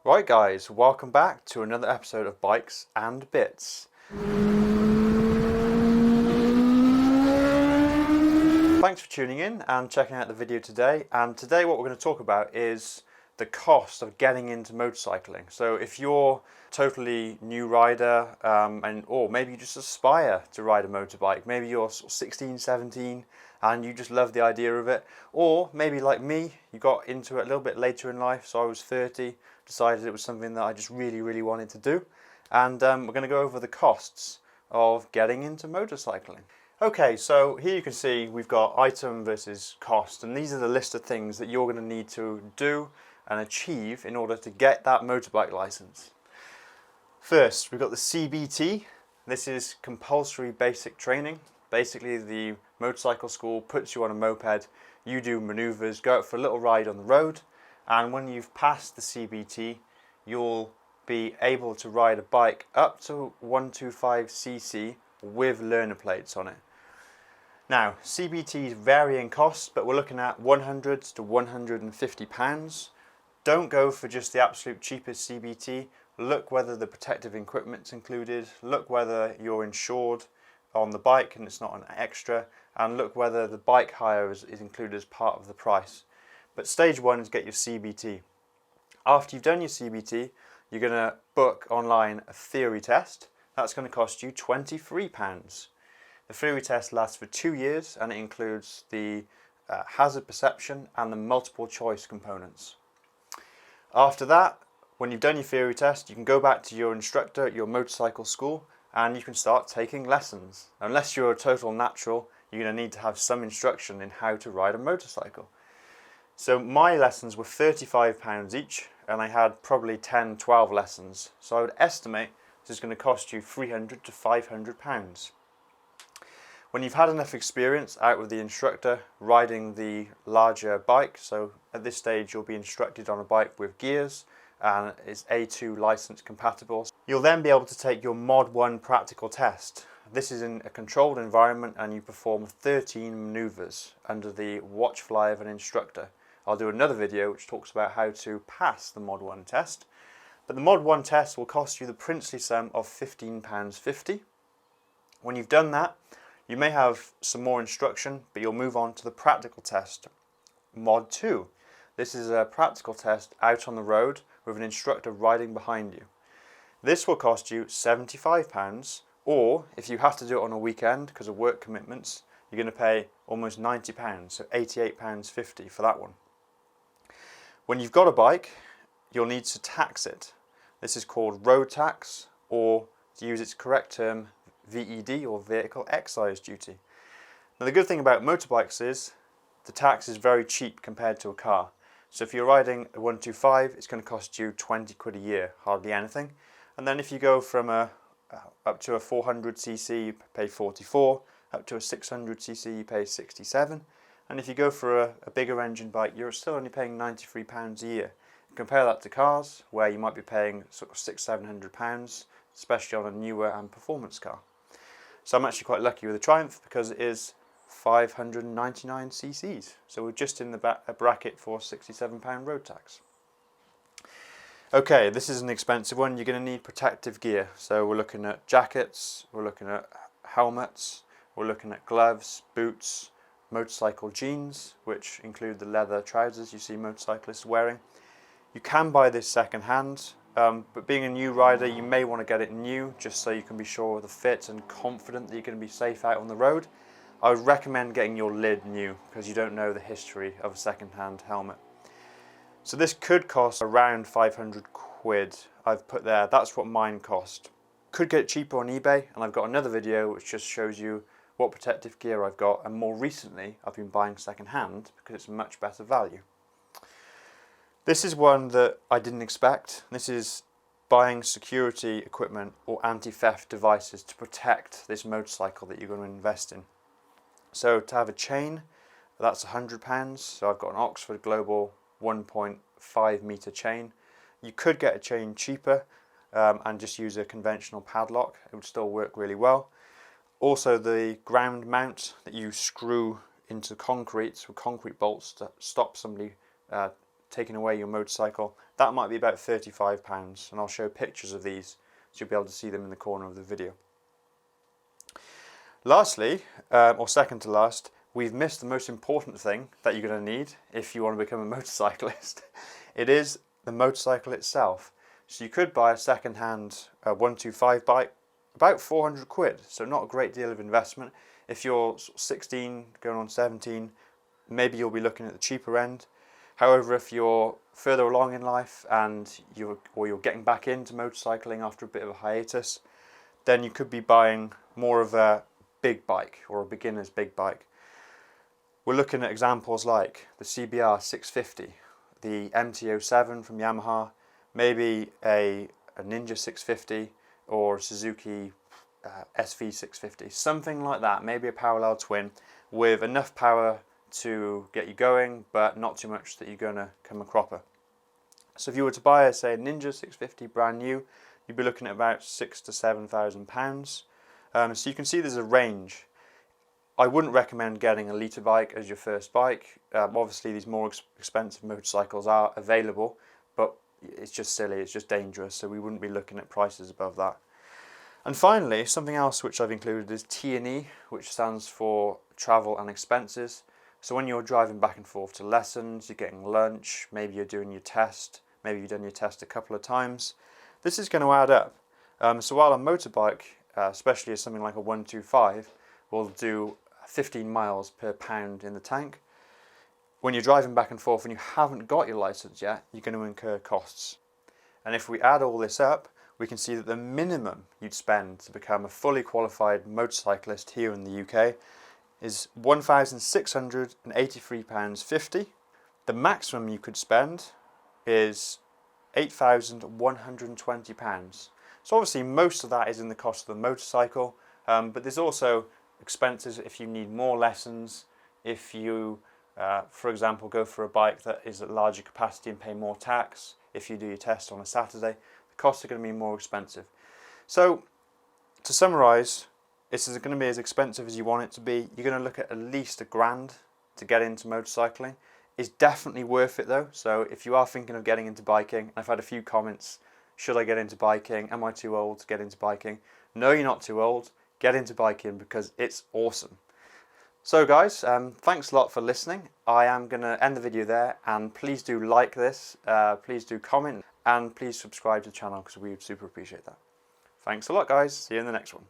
Right guys, welcome back to another episode of Bikes and Bits. Thanks for tuning in and checking out the video today. And today what we're going to talk about is the cost of getting into motorcycling. So if you're a totally new rider or maybe you just aspire to ride a motorbike, maybe you're sort of 16, 17 and you just love the idea of it, or maybe like me, you got into it a little bit later in life, so I was 30, decided it was something that I just really wanted to do, and we're going to go over the costs of getting into motorcycling. Okay, so here you can see we've got item versus cost, and these are the list of things that you're going to need to do and achieve in order to get that motorbike license. First, we've got the CBT. This is compulsory basic training. Basically, the motorcycle school puts you on a moped, you do maneuvers, go out for a little ride on the road, and when you've passed the CBT, you'll be able to ride a bike up to 125cc with learner plates on it. Now, CBTs vary in cost, but we're looking at £100 to £150. Don't go for just the absolute cheapest CBT. Look whether the protective equipment's included, look whether you're insured on the bike and it's not an extra, and look whether the bike hire is included as part of the price. But stage one is get your CBT. After you've done your CBT, you're going to book online a theory test. That's going to cost you £23. The theory test lasts for 2 years and it includes the hazard perception and the multiple choice components. After that, when you've done your theory test, you can go back to your instructor at your motorcycle school and you can start taking lessons. Unless you're a total natural, you're going to need to have some instruction in how to ride a motorcycle. So my lessons were £35 each and I had probably 10, 12 lessons. So I would estimate this is going to cost you £300 to £500. When you've had enough experience out with the instructor riding the larger bike, so at this stage you'll be instructed on a bike with gears and it's A2 license compatible. You'll then be able to take your Mod 1 practical test. This is in a controlled environment and you perform 13 manoeuvres under the watchfly of an instructor. I'll do another video which talks about how to pass the Mod 1 test. But the Mod 1 test will cost you the princely sum of £15.50. When you've done that, you may have some more instruction, but you'll move on to the practical test, Mod 2. This is a practical test out on the road with an instructor riding behind you. This will cost you £75, or if you have to do it on a weekend because of work commitments, you're going to pay almost £90, so £88.50 for that one. When you've got a bike, you'll need to tax it. This is called road tax, or to use its correct term, VED, or vehicle excise duty. Now the good thing about motorbikes is the tax is very cheap compared to a car. So if you're riding a 125, it's going to cost you 20 quid a year, hardly anything. And then if you go from up to a 400cc, you pay 44, up to a 600cc, you pay 67. And if you go for a bigger engine bike, you're still only paying £93 a year. Compare that to cars, where you might be paying sort of £600-700, especially on a newer and performance car. So I'm actually quite lucky with the Triumph because it is 599 cc's, so we're just in the bracket for £67 road tax. Okay, this is an expensive one. You're going to need protective gear, so we're looking at jackets, we're looking at helmets, we're looking at gloves, boots, motorcycle jeans, which include the leather trousers you see motorcyclists wearing. You can buy this second hand, but being a new rider you may want to get it new just so you can be sure of the fit and confident that you're going to be safe out on the road. I would recommend getting your lid new because you don't know the history of a second-hand helmet. So this could cost around 500 quid. I've put there, that's what mine cost. Could get it cheaper on eBay, and I've got another video which just shows you what protective gear I've got, and more recently I've been buying second-hand because it's much better value. This is one that I didn't expect. This is buying security equipment or anti-theft devices to protect this motorcycle that you're going to invest in. So to have a chain, that's £100. So I've got an Oxford Global 1.5 metre chain. You could get a chain cheaper and just use a conventional padlock. It would still work really well. Also the ground mount that you screw into concrete with concrete bolts to stop somebody taking away your motorcycle, that might be about £35, and I'll show pictures of these so you'll be able to see them in the corner of the video. Lastly, or second to last, we've missed the most important thing that you're going to need if you want to become a motorcyclist. It is the motorcycle itself. So you could buy a second-hand 125 bike, about 400 quid, so not a great deal of investment. If you're 16 going on 17, maybe you'll be looking at the cheaper end. However, if you're further along in life and you're getting back into motorcycling after a bit of a hiatus, then you could be buying more of a big bike or a beginner's big bike. We're looking at examples like the CBR 650, the MT-07 from Yamaha, maybe a Ninja 650 or Suzuki SV 650, something like that, maybe a parallel twin with enough power to get you going, but not too much that you're going to come a cropper. So if you were to buy, say, a Ninja 650 brand new, you'd be looking at about £6,000 to £7,000. So you can see there's a range. I wouldn't recommend getting a litre bike as your first bike. Obviously these more expensive motorcycles are available, but it's just silly, it's just dangerous, so we wouldn't be looking at prices above that. And finally, something else which I've included is T&E, which stands for travel and expenses. So when you're driving back and forth to lessons, you're getting lunch, maybe you're doing your test, maybe you've done your test a couple of times, this is going to add up. So while a motorbike, especially as something like a 125, will do 15 miles per pound in the tank, when you're driving back and forth and you haven't got your license yet, you're going to incur costs. And if we add all this up, we can see that the minimum you'd spend to become a fully qualified motorcyclist here in the UK is £1,683.50. The maximum you could spend is £8,120. So obviously most of that is in the cost of the motorcycle, but there's also expenses if you need more lessons, if you, for example, go for a bike that is at larger capacity and pay more tax, if you do your test on a Saturday, the costs are going to be more expensive. So to summarise, this is going to be as expensive as you want it to be. You're going to look at least £1,000 to get into motorcycling. It's definitely worth it though, so if you are thinking of getting into biking, I've had a few comments, should I get into biking, am I too old to get into biking? No, you're not too old, get into biking because it's awesome. So guys, thanks a lot for listening. I am going to end the video there, and please do like this, please do comment, and please subscribe to the channel because we would super appreciate that. Thanks a lot guys, see you in the next one.